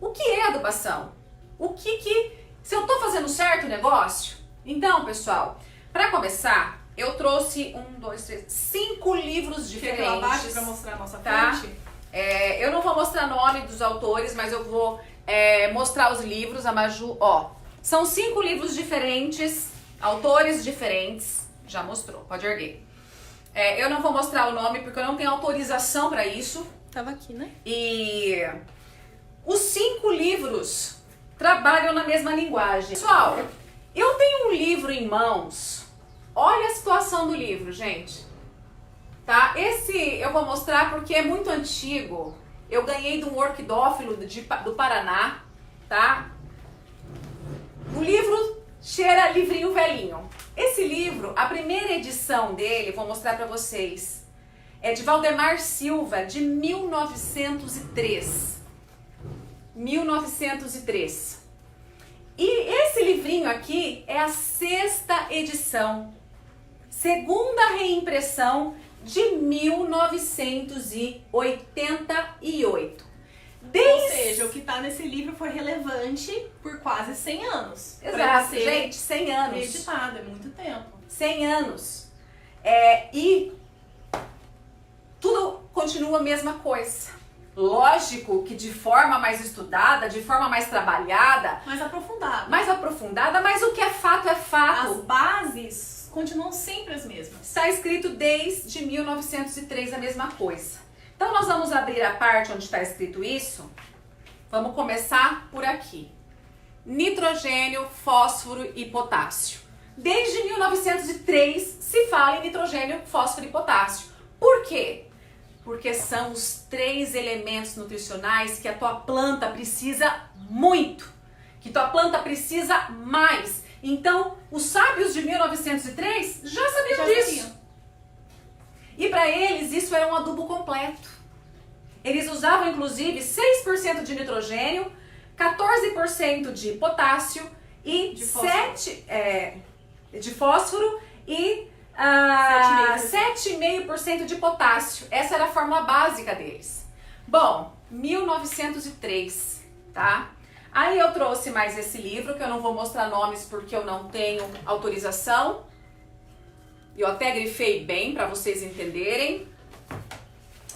o que é adubação? Se eu tô fazendo certo o negócio? Então, pessoal, para começar, eu trouxe 5 livros diferentes. Quer abaixo para mostrar a nossa tá? fonte? Eu não vou mostrar nome dos autores, mas eu vou mostrar os livros. A Maju, são 5 livros diferentes, autores diferentes. Já mostrou, pode erguer. Eu não vou mostrar o nome porque eu não tenho autorização para isso. Tava aqui, né? E os 5 livros trabalham na mesma linguagem. Pessoal, eu tenho um livro em mãos. Olha a situação do livro, gente. Tá? Esse eu vou mostrar porque é muito antigo. Eu ganhei de um orquidófilo do Paraná, tá? O livro cheira livrinho velhinho. Esse livro, a primeira edição dele, vou mostrar para vocês, é de Valdemar Silva, de 1903. 1903. E esse livrinho aqui é a 6ª edição, segunda reimpressão de 1988. Ou seja, o que tá nesse livro foi relevante por quase 100 anos. Exato, gente, 100 anos. Editado, é muito tempo. 100 anos. E tudo continua a mesma coisa. Lógico que de forma mais estudada, de forma mais trabalhada, Mais aprofundado. mas o que é fato é fato. As bases continuam sempre as mesmas. Está escrito desde 1903 a mesma coisa. Então nós vamos abrir a parte onde está escrito isso. Vamos começar por aqui. Nitrogênio, fósforo e potássio. Desde 1903 se fala em nitrogênio, fósforo e potássio. Por quê? Porque são os 3 elementos nutricionais que a tua planta precisa muito, que tua planta precisa mais. Então, os sábios de 1903 já sabiam disso. E para eles isso era um adubo completo. Eles usavam inclusive 6% de nitrogênio, 14% de potássio e de fósforo e 7,5% de potássio. Essa era a fórmula básica deles. Bom, 1903, tá? Aí eu trouxe mais esse livro, que eu não vou mostrar nomes porque eu não tenho autorização. Eu até grifei bem para vocês entenderem.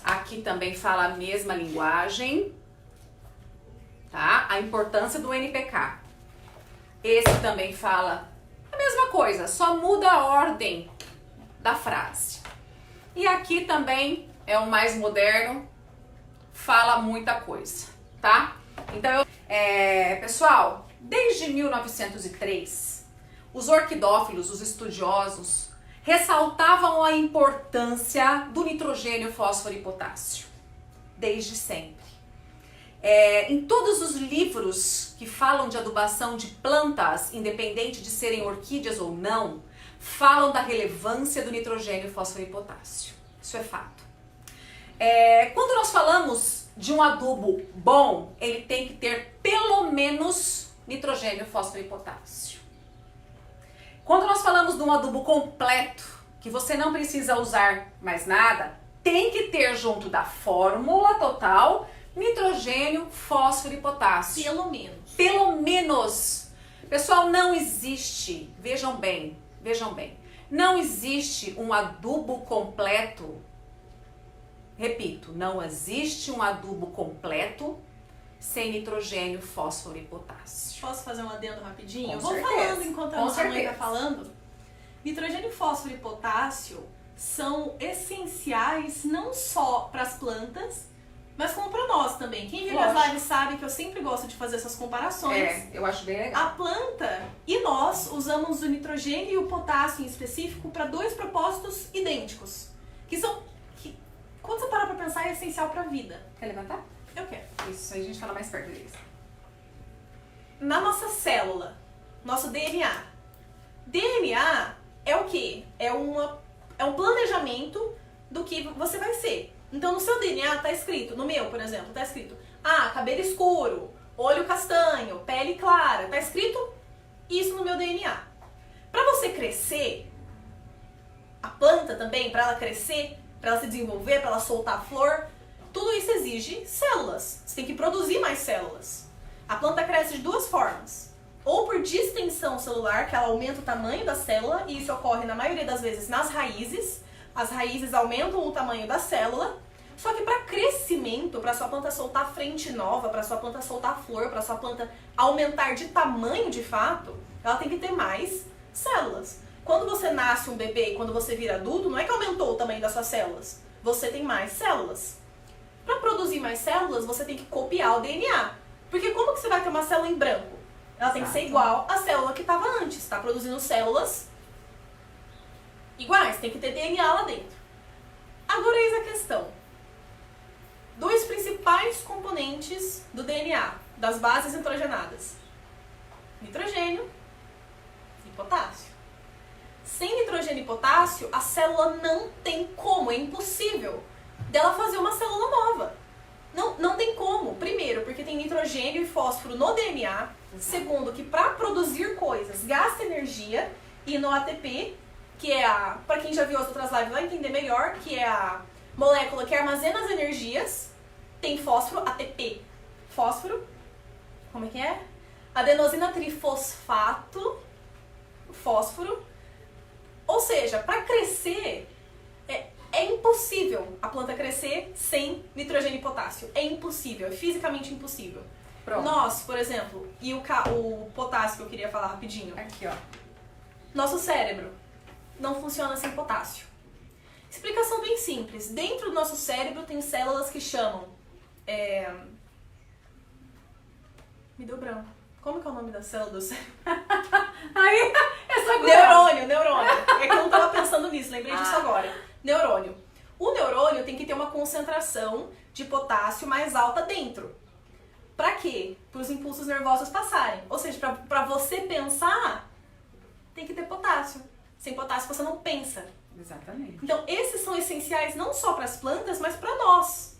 Aqui também fala a mesma linguagem, tá? A importância do NPK. Esse também fala a mesma coisa, só muda a ordem da frase. E aqui também é o mais moderno, fala muita coisa, tá? Então, pessoal, desde 1903, os orquidófilos, os estudiosos, ressaltavam a importância do nitrogênio, fósforo e potássio, desde sempre. Em todos os livros que falam de adubação de plantas, independente de serem orquídeas ou não, falam da relevância do nitrogênio, fósforo e potássio. Isso é fato. Quando nós falamos de um adubo bom, ele tem que ter pelo menos nitrogênio, fósforo e potássio. Quando nós falamos de um adubo completo, que você não precisa usar mais nada, tem que ter junto da fórmula total nitrogênio, fósforo e potássio. Pelo menos. Pelo menos. Pessoal, não existe, vejam bem, não existe um adubo completo. Repito, não existe um adubo completo sem nitrogênio, fósforo e potássio. Posso fazer um adendo rapidinho? Com Eu vou certeza. falando enquanto a nossa mãe certeza. tá falando. Nitrogênio, fósforo e potássio são essenciais não só para as plantas, mas como para nós também. Quem viu as Lógico. lives sabe que eu sempre gosto de fazer essas comparações. Eu acho bem legal. A planta e nós usamos o nitrogênio e o potássio em específico para 2 propósitos idênticos, que quando você parar para pensar, é essencial para a vida. Quer levantar? Eu quero. Isso, aí a gente fala mais perto deles. Na nossa célula, nosso DNA. DNA é o quê? É um planejamento do que você vai ser. Então no seu DNA tá escrito, no meu, por exemplo, tá escrito, cabelo escuro, olho castanho, pele clara, tá escrito isso no meu DNA. Para você crescer, a planta também, para ela crescer, para ela se desenvolver, para ela soltar flor, tudo isso exige células. Você tem que produzir mais células. A planta cresce de duas formas. Ou por distensão celular, que ela aumenta o tamanho da célula, e isso ocorre na maioria das vezes nas raízes. As raízes aumentam o tamanho da célula. Só que para crescimento, para sua planta soltar frente nova, para sua planta soltar flor, para sua planta aumentar de tamanho de fato, ela tem que ter mais células. Quando você nasce um bebê e quando você vira adulto, não é que aumentou o tamanho das suas células. Você tem mais células. Para produzir mais células, você tem que copiar o DNA. Porque como que você vai ter uma célula em branco? Ela tem que ser igual à célula que estava antes. Está produzindo células iguais, tem que ter DNA lá dentro. Agora eis a questão. Dois principais componentes do DNA, das bases nitrogenadas. Nitrogênio e potássio. Sem nitrogênio e potássio, a célula não tem como, é impossível dela fazer uma célula nova. Não tem como. Primeiro, porque tem nitrogênio e fósforo no DNA. Segundo, que para produzir coisas gasta energia. E no ATP, que é a... Para quem já viu as outras lives vai entender melhor, que é a molécula que armazena as energias, tem fósforo, ATP. Fósforo, como é que é? Adenosina trifosfato, fósforo. Ou seja, para crescer, é impossível a planta crescer sem nitrogênio e potássio. É impossível, é fisicamente impossível. Pronto. Nós, por exemplo, e o potássio que eu queria falar rapidinho. Aqui, ó. Nosso cérebro não funciona sem potássio. Explicação bem simples. Dentro do nosso cérebro tem células que chamam... Me deu branco. Como que é o nome da célula do cérebro? Aí, essa Neurônio. É que eu não tava pensando nisso, lembrei disso agora. Neurônio. O neurônio tem que ter uma concentração de potássio mais alta dentro. Pra quê? Para os impulsos nervosos passarem. Ou seja, pra você pensar, tem que ter potássio. Sem potássio você não pensa. Exatamente. Então, esses são essenciais não só para as plantas, mas para nós.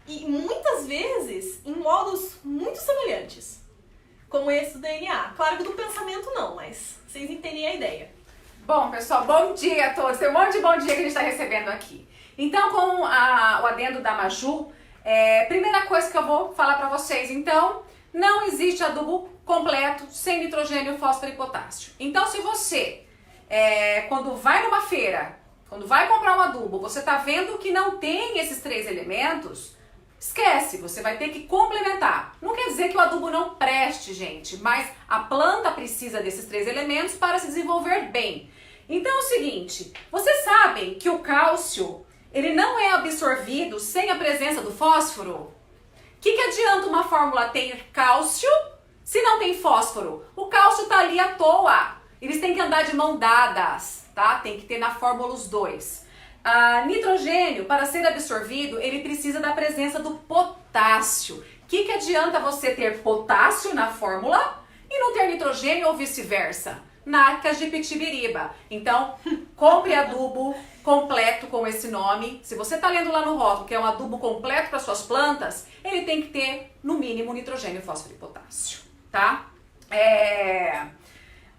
E muitas vezes em modos muito semelhantes. Como esse do DNA. Claro que do pensamento não, mas vocês entendem a ideia. Bom, pessoal, bom dia a todos. Tem um monte de bom dia que a gente está recebendo aqui. Então, com o adendo da Maju, primeira coisa que eu vou falar para vocês, então, não existe adubo completo sem nitrogênio, fósforo e potássio. Então, se você, quando vai numa feira, quando vai comprar um adubo, você está vendo que não tem esses três elementos, esquece, você vai ter que complementar. Não quer dizer que o adubo não preste, gente, mas a planta precisa desses três elementos para se desenvolver bem. Então é o seguinte, vocês sabem que o cálcio, ele não é absorvido sem a presença do fósforo? O que adianta uma fórmula ter cálcio se não tem fósforo? O cálcio está ali à toa. Eles têm que andar de mão dadas, tá? Tem que ter na fórmula os dois. Nitrogênio, para ser absorvido, ele precisa da presença do potássio. O que adianta você ter potássio na fórmula e não ter nitrogênio ou vice-versa? Nacas de pitibiriba. Então, compre adubo completo com esse nome. Se você está lendo lá no rótulo que é um adubo completo para suas plantas, ele tem que ter, no mínimo, nitrogênio, fósforo e potássio, tá?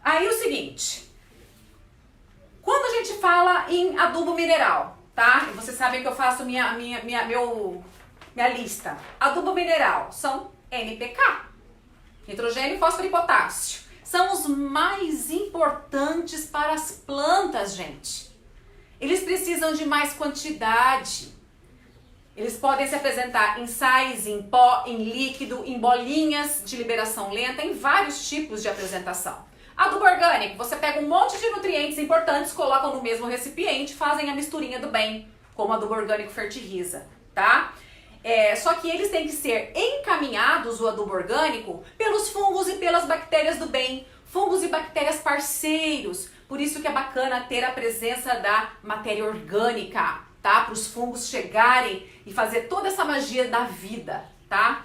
Aí o seguinte... Quando a gente fala em adubo mineral, tá? E vocês sabem que eu faço minha lista. Adubo mineral são NPK, nitrogênio, fósforo e potássio. São os mais importantes para as plantas, gente. Eles precisam de mais quantidade. Eles podem se apresentar em sais, em pó, em líquido, em bolinhas de liberação lenta, em vários tipos de apresentação. Adubo orgânico, você pega um monte de nutrientes importantes, colocam no mesmo recipiente, fazem a misturinha do bem, como adubo orgânico fertiliza, tá? Só que eles têm que ser encaminhados, o adubo orgânico, pelos fungos e pelas bactérias do bem, fungos e bactérias parceiros. Por isso que é bacana ter a presença da matéria orgânica, tá? Para os fungos chegarem e fazer toda essa magia da vida, tá?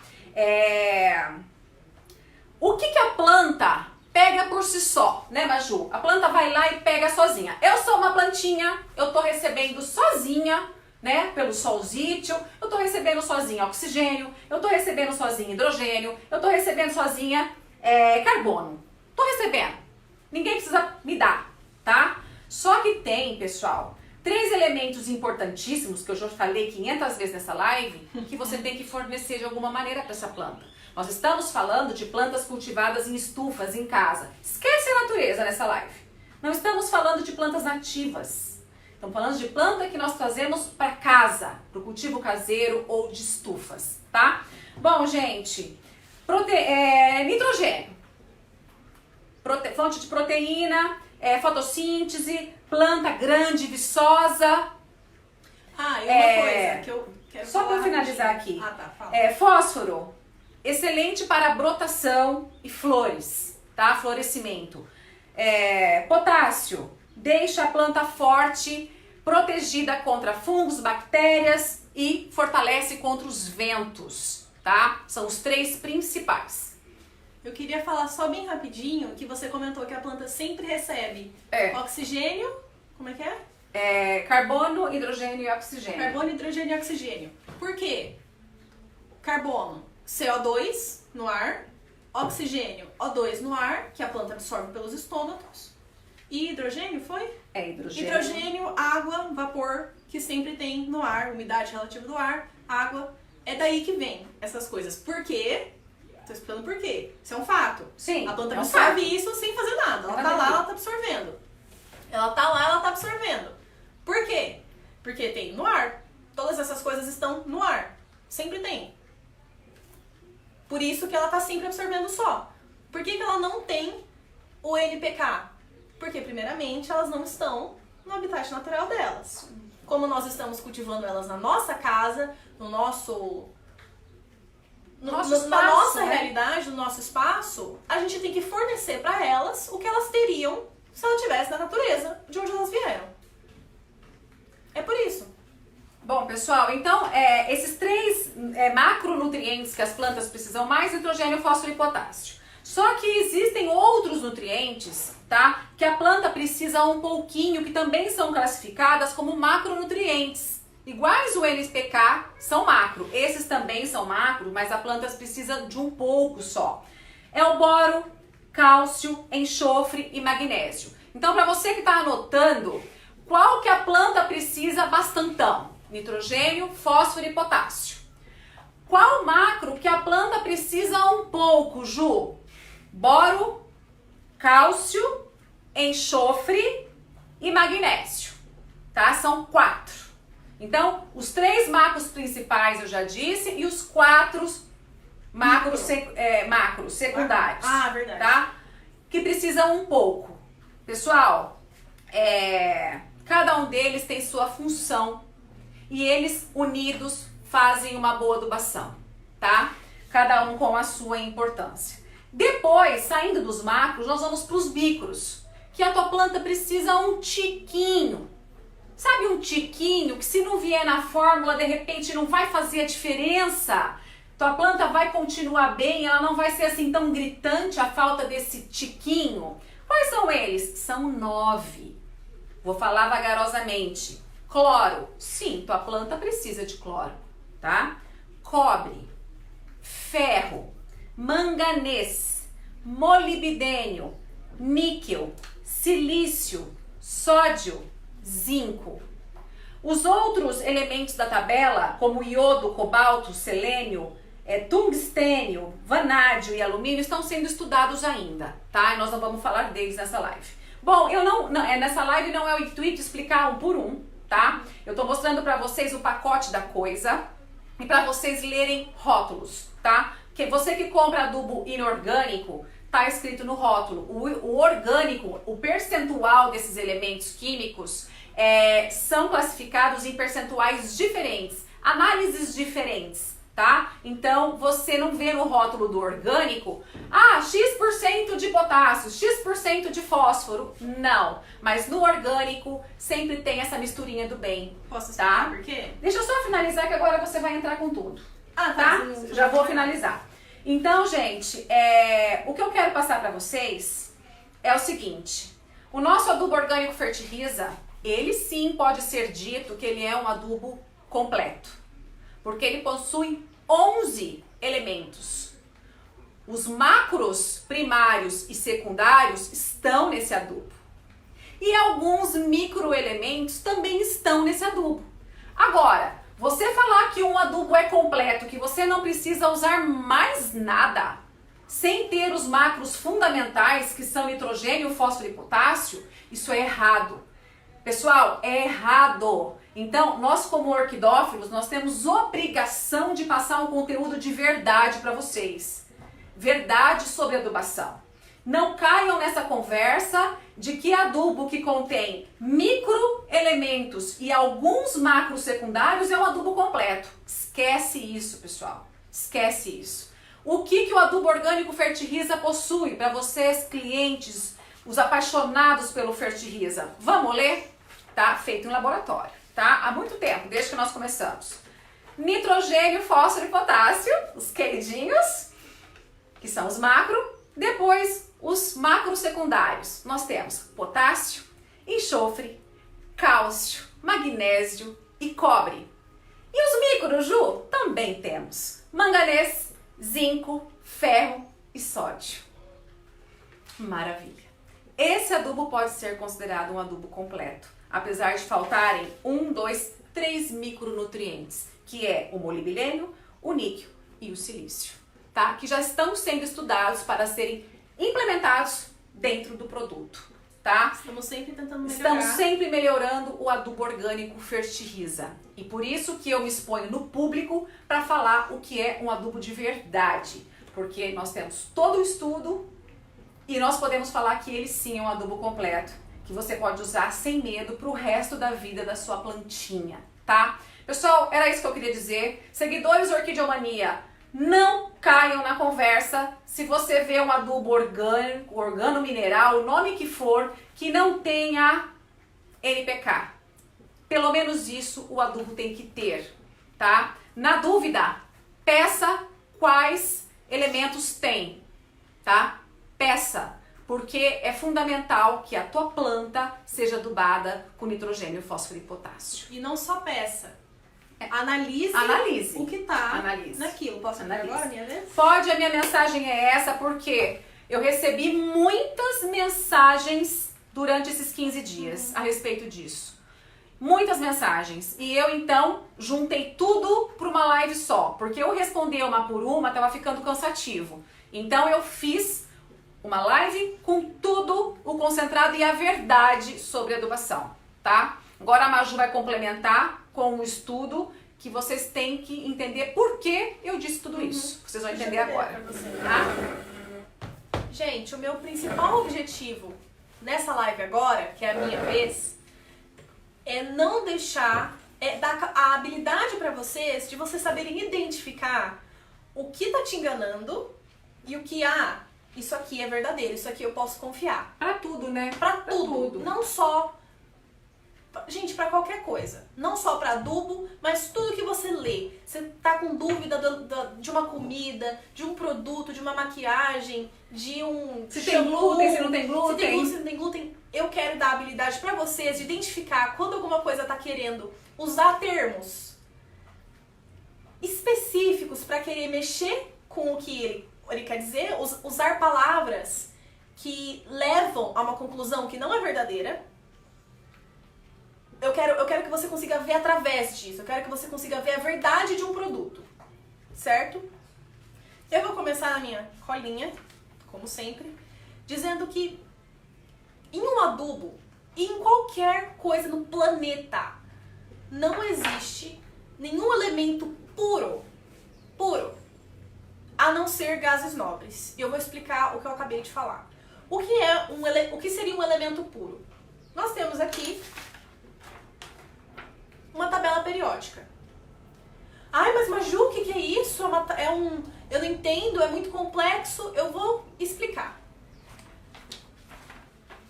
O que a planta pega por si só, né, Maju? A planta vai lá e pega sozinha. Eu sou uma plantinha, eu tô recebendo sozinha, né, pelo solzítio, eu tô recebendo sozinha oxigênio, eu tô recebendo sozinha hidrogênio, eu tô recebendo sozinha carbono. Tô recebendo. Ninguém precisa me dar, tá? Só que tem, pessoal, 3 elementos importantíssimos, que eu já falei 500 vezes nessa live, que você tem que fornecer de alguma maneira para essa planta. Nós estamos falando de plantas cultivadas em estufas, em casa. Esquece a natureza nessa live. Não estamos falando de plantas nativas. Estamos falando de planta que nós trazemos para casa, para o cultivo caseiro ou de estufas, tá? Bom, gente, nitrogênio, fonte de proteína, fotossíntese, planta grande, viçosa. Ah, e uma coisa que eu quero Só falar para finalizar rapidinho. aqui. Ah, tá, fala. Fósforo, excelente para brotação e flores, tá? Florescimento. Potássio, deixa a planta forte, protegida contra fungos, bactérias e fortalece contra os ventos, tá? São os 3 principais. Eu queria falar só bem rapidinho que você comentou que a planta sempre recebe oxigênio, como é que é? Carbono, hidrogênio e oxigênio. Carbono, hidrogênio e oxigênio. Por quê? Carbono, CO2 no ar, oxigênio, O2 no ar, que a planta absorve pelos estômatos, e hidrogênio foi? Hidrogênio. Hidrogênio, água, vapor, que sempre tem no ar, umidade relativa do ar, água. É daí que vem essas coisas. Por quê? Tô explicando por quê. Isso é um fato. Sim, A planta é um absorve fato. isso sem fazer nada. Ela Ela tá lá, daqui. ela tá absorvendo. Ela tá lá, ela tá absorvendo. Por quê? Porque tem no ar. Todas essas coisas estão no ar. Sempre tem. Por isso que ela tá sempre absorvendo só. Por que ela não tem o NPK? Porque, primeiramente, elas não estão no habitat natural delas. Como nós estamos cultivando elas na nossa casa, no nosso... na espaço, nossa né? realidade, no nosso espaço, a gente tem que fornecer para elas o que elas teriam se ela estivesse na natureza, de onde elas vieram. É por isso. Bom, pessoal, então, esses 3 macronutrientes que as plantas precisam mais, nitrogênio, fósforo e potássio. Só que existem outros nutrientes, tá? Que a planta precisa um pouquinho, que também são classificadas como macronutrientes. Iguais o NPK, são macro. Esses também são macro, mas a planta precisa de um pouco só. É o boro, cálcio, enxofre e magnésio. Então, para você que está anotando, qual que a planta precisa bastantão? Nitrogênio, fósforo e potássio. Qual macro que a planta precisa um pouco, Ju? Boro, cálcio, enxofre e magnésio, tá? São 4. Então, os 3 macros principais eu já disse e os 4 macros secundários. Ah, verdade. Tá? Que precisam um pouco. Pessoal, cada um deles tem sua função e eles unidos fazem uma boa adubação, tá? Cada um com a sua importância. Depois, saindo dos macros, nós vamos para os micros, que a tua planta precisa um tiquinho. Sabe um tiquinho que se não vier na fórmula, de repente não vai fazer a diferença? Tua planta vai continuar bem, ela não vai ser assim tão gritante a falta desse tiquinho. Quais são eles? São 9. Vou falar vagarosamente. Cloro. Sim, tua planta precisa de cloro, tá? Cobre, ferro, manganês, molibdênio, níquel, silício, sódio, zinco. Os outros elementos da tabela, como iodo, cobalto, selênio, tungstênio, vanádio e alumínio, estão sendo estudados ainda, tá? E nós não vamos falar deles nessa live. Bom, nessa live não é o intuito explicar um por um, tá? Eu tô mostrando pra vocês o pacote da coisa e pra vocês lerem rótulos, tá? Porque você que compra adubo inorgânico, tá escrito no rótulo. O orgânico, o percentual desses elementos químicos são classificados em percentuais diferentes, análises diferentes, tá? Então, você não vê no rótulo do orgânico, X% de potássio, X% de fósforo. Não, mas no orgânico sempre tem essa misturinha do bem. Posso explicar Tá? por quê? Deixa eu só finalizar que agora você vai entrar com tudo. Ah, Tá? Sim. Já vou finalizar. Então, gente, o que eu quero passar pra vocês é o seguinte. O nosso adubo orgânico Fertiliza, ele sim pode ser dito que ele é um adubo completo. Porque ele possui 11 elementos. Os macros primários e secundários estão nesse adubo. E alguns microelementos também estão nesse adubo. Agora, Você falar que um adubo é completo, que você não precisa usar mais nada, sem ter os macros fundamentais, que são nitrogênio, fósforo e potássio, isso é errado. Pessoal, é errado. Então, nós como orquidófilos, nós temos obrigação de passar um conteúdo de verdade para vocês. Verdade sobre adubação. Não caiam nessa conversa de que adubo que contém microelementos e alguns macros secundários é um adubo completo. Esquece isso, pessoal. Esquece isso. O que o adubo orgânico Fertiriza possui para vocês, clientes, os apaixonados pelo Fertiriza? Vamos ler? Tá? Feito em laboratório, tá? Há muito tempo, desde que nós começamos. Nitrogênio, fósforo e potássio, os queridinhos, que são os macro. Depois, os macros secundários. Nós temos potássio, enxofre, cálcio, magnésio e cobre. E os micros, Ju? Também temos manganês, zinco, ferro e sódio. Maravilha! Esse adubo pode ser considerado um adubo completo, apesar de faltarem 1, 2, 3 micronutrientes, que é o molibdênio, o níquel e o silício, tá? Que já estão sendo estudados para serem implementados dentro do produto, tá? Estamos sempre tentando melhorar. Estamos sempre melhorando o adubo orgânico Fertiriza. E por isso que eu me exponho no público para falar o que é um adubo de verdade. Porque nós temos todo o estudo e nós podemos falar que ele sim é um adubo completo, que você pode usar sem medo para o resto da vida da sua plantinha, tá? Pessoal, era isso que eu queria dizer. Seguidores do Orquideomania, não caiam na conversa se você vê um adubo orgânico, organomineral, o nome que for, que não tenha NPK. Pelo menos isso o adubo tem que ter, tá? Na dúvida, peça quais elementos tem, tá? Peça, porque é fundamental que a tua planta seja adubada com nitrogênio, fósforo e potássio. E não só peça. Analise o que tá naquilo. Posso falar agora, minha vez? Pode, a minha mensagem é essa, porque eu recebi muitas mensagens durante esses 15 dias a respeito disso. Muitas mensagens. E eu, então, juntei tudo para uma live só, porque eu responder uma por uma estava ficando cansativo. Então, eu fiz uma live com tudo o concentrado e a verdade sobre adubação, tá? Agora a Maju vai complementar com um estudo que vocês têm que entender por que eu disse tudo isso. Vocês vão entender agora, tá? Gente, o meu principal objetivo nessa live agora, que é a minha vez, é não deixar, é dar a habilidade para vocês de vocês saberem identificar o que tá te enganando e o que, isso aqui é verdadeiro, isso aqui eu posso confiar. Pra tudo, né? Pra tudo. Não só... Gente, pra qualquer coisa. Não só pra adubo, mas tudo que você lê. Você tá com dúvida de uma comida, de um produto, de uma maquiagem, de um Se tem glúten, se não tem glúten. Se tem glúten, se não tem glúten. Eu quero dar a habilidade pra vocês de identificar quando alguma coisa tá querendo usar termos específicos pra querer mexer com o que ele quer dizer, usar palavras que levam a uma conclusão que não é verdadeira. Eu quero que você consiga ver através disso. Eu quero que você consiga ver a verdade de um produto. Certo? Eu vou começar na minha colinha, como sempre, dizendo que em um adubo e em qualquer coisa no planeta não existe nenhum elemento puro, a não ser gases nobres. E eu vou explicar o que eu acabei de falar. O que seria um elemento puro? Nós temos aqui uma tabela periódica. Ai, mas Maju, o que é isso? Eu não entendo, é muito complexo. Eu vou explicar.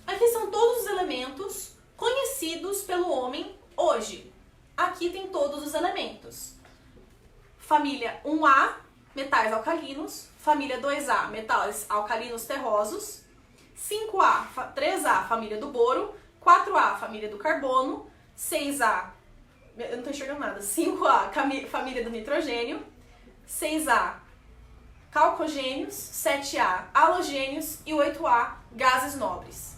Aqui são todos os elementos conhecidos pelo homem hoje. Aqui tem todos os elementos. Família 1A, metais alcalinos. Família 2A, metais alcalinos terrosos. 5A, 3A, família do boro. 4A, família do carbono. 6A, eu não tô enxergando nada. 5A, família do nitrogênio. 6A, calcogênios. 7A, halogênios. E 8A, gases nobres.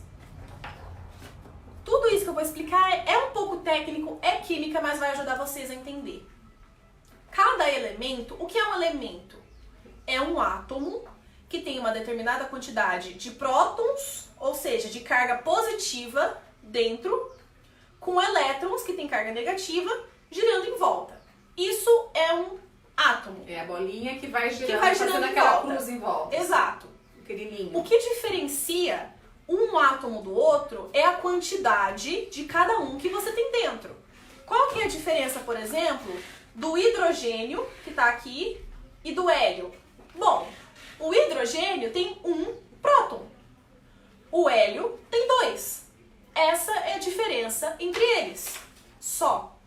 Tudo isso que eu vou explicar é um pouco técnico, é química, mas vai ajudar vocês a entender, Cada elemento, o que é um elemento? É um átomo que tem uma determinada quantidade de prótons, ou seja, de carga positiva dentro, com elétrons, que tem carga negativa, girando em volta. Isso é um átomo. É a bolinha que vai girando, girando fazendo em aquela volta. cruz em volta. Exato. Pequenininho. O que diferencia um átomo do outro é a quantidade de cada um que você tem dentro. Qual que é a diferença, por exemplo, do hidrogênio, que está aqui, e do hélio? Bom, o hidrogênio tem um próton. O hélio tem 2. Essa é a diferença entre eles. Só.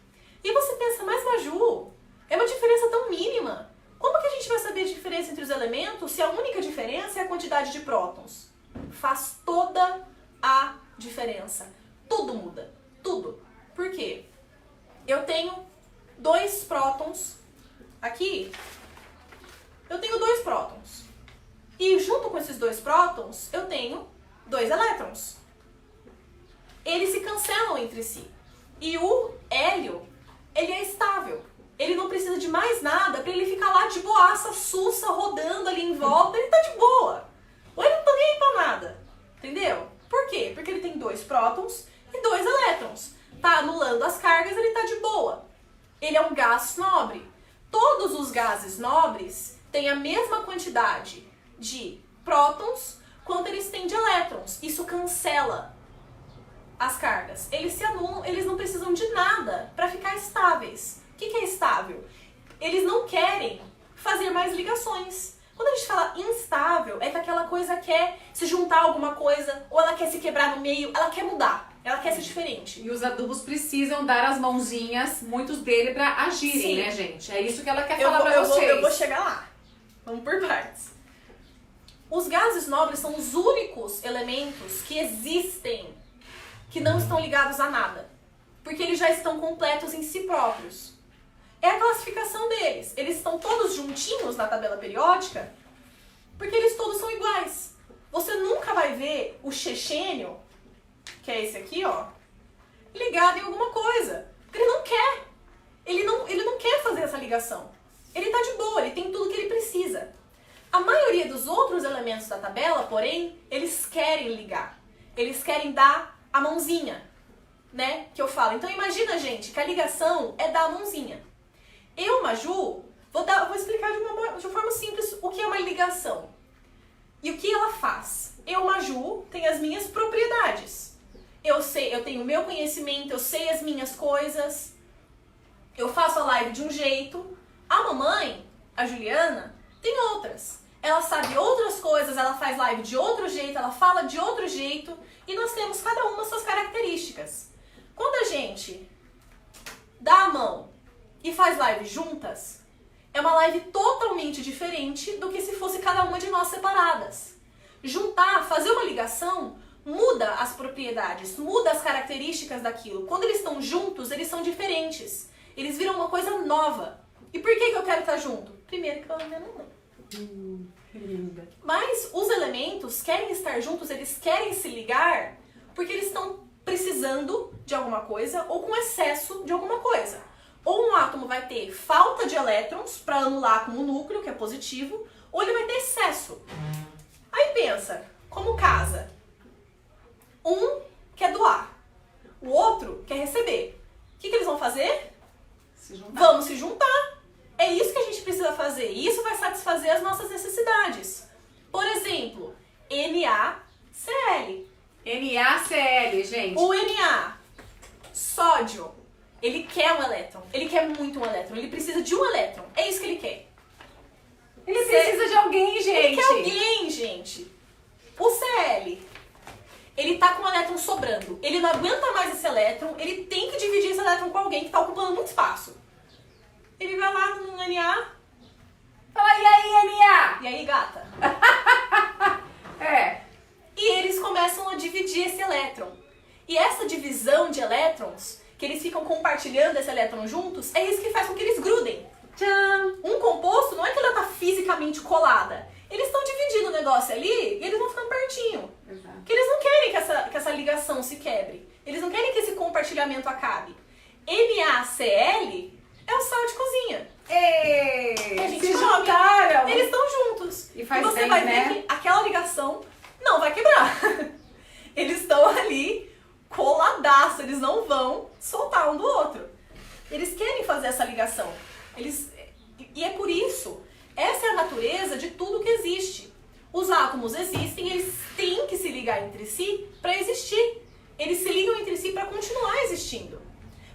E você pensa, mas Maju, é uma diferença tão mínima. Como que a gente vai saber a diferença entre os elementos se a única diferença é a quantidade de prótons? Faz toda a diferença. Tudo muda. Tudo. Por quê? Eu tenho 2 prótons aqui. Eu tenho 2 prótons. E junto com esses 2 prótons, eu tenho 2 elétrons. Eles se cancelam entre si. E o hélio, ele é estável. Ele não precisa de mais nada para ele ficar lá de boaça, sussa, rodando ali em volta. Ele tá de boa. Ou ele não tá nem aí pra nada. Entendeu? Por quê? Porque ele tem 2 prótons e 2 elétrons. Tá anulando as cargas, ele tá de boa. Ele é um gás nobre. Todos os gases nobres têm a mesma quantidade de prótons quanto eles têm de elétrons. Isso cancela as cargas. Eles se anulam, eles não precisam de nada para ficar estáveis. O que é estável? Eles não querem fazer mais ligações. Quando a gente fala instável, é que aquela coisa quer se juntar a alguma coisa, ou ela quer se quebrar no meio, ela quer mudar, ela quer ser diferente. E os adubos precisam dar as mãozinhas, muitos dele, pra agirem, Sim. né, gente? É isso que ela quer falar pra vocês. Eu vou chegar lá. Vamos por partes. Os gases nobres são os únicos elementos que existem que não estão ligados a nada. Porque eles já estão completos em si próprios. É a classificação deles. Eles estão todos juntinhos na tabela periódica porque eles todos são iguais. Você nunca vai ver o chechênio, que é esse aqui, ó, ligado em alguma coisa. Porque ele não quer. Ele não quer fazer essa ligação. Ele tá de boa, ele tem tudo que ele precisa. A maioria dos outros elementos da tabela, porém, eles querem ligar. Eles querem dar a mãozinha, né? Que eu falo. Então imagina, gente, que a ligação é dar a mãozinha. Eu, Maju, vou explicar de uma forma simples o que é uma ligação. E o que ela faz? Eu, Maju, tenho as minhas propriedades. Eu tenho o meu conhecimento, eu sei as minhas coisas. Eu faço a live de um jeito. A mamãe, a Juliana, tem outras. Ela sabe outras coisas, ela faz live de outro jeito, ela fala de outro jeito. E nós temos cada uma suas características. Quando a gente dá a mão e faz live juntas, é uma live totalmente diferente do que se fosse cada uma de nós separadas. Juntar, fazer uma ligação, muda as propriedades, muda as características daquilo. Quando eles estão juntos, eles são diferentes. Eles viram uma coisa nova. E por que eu quero estar junto? Primeiro que eu amo minha mamãe. Linda. Mas os elementos querem estar juntos, eles querem se ligar porque eles estão precisando de alguma coisa ou com excesso de alguma coisa. Ou um átomo vai ter falta de elétrons para anular com o núcleo, que é positivo, ou ele vai ter excesso. Aí pensa, como casa? Um quer doar, o outro quer receber. O que eles vão fazer? Se juntar. Vamos se juntar. É isso que a gente precisa fazer. E isso vai satisfazer as nossas necessidades. Por exemplo, NaCl. NaCl, gente. O Na, sódio, ele quer um elétron. Ele quer muito um elétron. Ele precisa de um elétron. É isso que ele quer. Ele precisa de alguém, gente. Ele quer alguém, gente. O Cl, ele tá com um elétron sobrando. Ele não aguenta mais esse elétron. Ele tem que dividir esse elétron com alguém que tá ocupando muito espaço. Ele vai lá no Na. Fala, e aí, Na? E aí, gata? É. E eles começam a dividir esse elétron. E essa divisão de elétrons, que eles ficam compartilhando esse elétron juntos, é isso que faz com que eles grudem. Tchan. Um composto não é que ela tá fisicamente colada. Eles estão dividindo o negócio ali e eles vão ficando pertinho. Exato. Porque eles não querem que essa ligação se quebre. Eles não querem que esse compartilhamento acabe. NaCl é o sal de cozinha. Ei, A gente se come. juntaram. Eles estão juntos. E faz você bem, vai né? ver que aquela ligação não vai quebrar. Eles estão ali coladaço, eles não vão soltar um do outro. Eles querem fazer essa ligação. E é por isso, essa é a natureza de tudo que existe. Os átomos existem, eles têm que se ligar entre si para existir. Eles se ligam entre si para continuar existindo.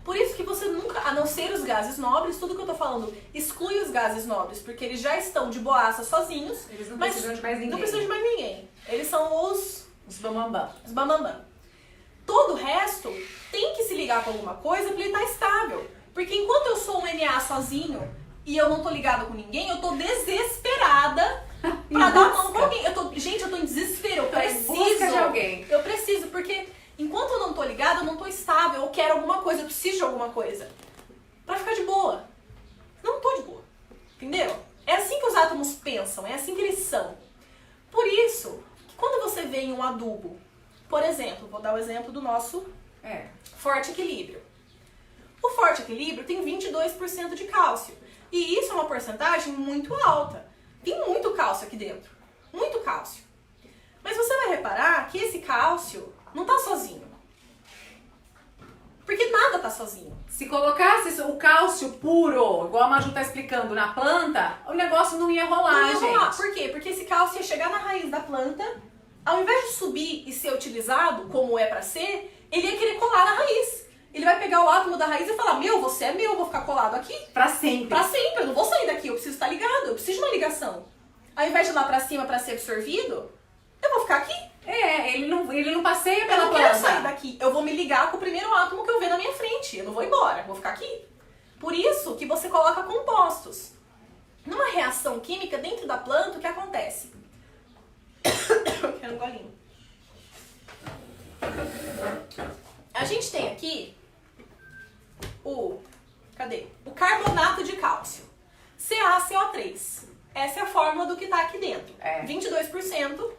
Por isso que você nunca, a não ser os gases nobres, tudo que eu tô falando exclui os gases nobres, porque eles já estão de boaça sozinhos. Eles não mas precisam de mais ninguém. Não precisam de mais ninguém. Eles são os bambambam. bambambam. Todo o resto tem que se ligar com alguma coisa para ele estar estável. Porque enquanto eu sou um Na sozinho e eu não tô ligado com ninguém, eu tô desesperada pra dar a mão com alguém. Gente, eu tô em desespero, eu preciso. Busca de alguém. Eu preciso, porque enquanto eu não tô ligada, eu não tô estável, eu quero alguma coisa, eu preciso de alguma coisa. Pra ficar de boa. Não tô de boa. Entendeu? É assim que os átomos pensam, é assim que eles são. Por isso, que quando você vê em um adubo, por exemplo, vou dar o exemplo do nosso forte equilíbrio. O forte equilíbrio tem 22% de cálcio. E isso é uma porcentagem muito alta. Tem muito cálcio aqui dentro. Muito cálcio. Mas você vai reparar que esse cálcio não tá sozinho. Porque nada tá sozinho. Se colocasse o cálcio puro, igual a Maju tá explicando, na planta, o negócio não ia rolar, Não ia rolar. gente. Por quê? Porque esse cálcio ia chegar na raiz da planta, ao invés de subir e ser utilizado como é pra ser, ele ia querer colar na raiz. Ele vai pegar o átomo da raiz e falar, meu, você é meu, eu vou ficar colado aqui Pra sempre. pra sempre, eu não vou sair daqui, eu preciso estar ligado, eu preciso de uma ligação. Ao invés de ir lá pra cima pra ser absorvido, eu vou ficar aqui. Ele não passeia Eu pela não planta. quero sair daqui, eu vou me ligar com o primeiro átomo que eu ver na minha frente, eu não vou embora, eu vou ficar aqui. Por isso que você coloca compostos. Numa reação química dentro da planta, o que acontece? Quero um golinho. A gente tem aqui o carbonato de cálcio. CaCO3. Essa é a fórmula do que está aqui dentro. 22%.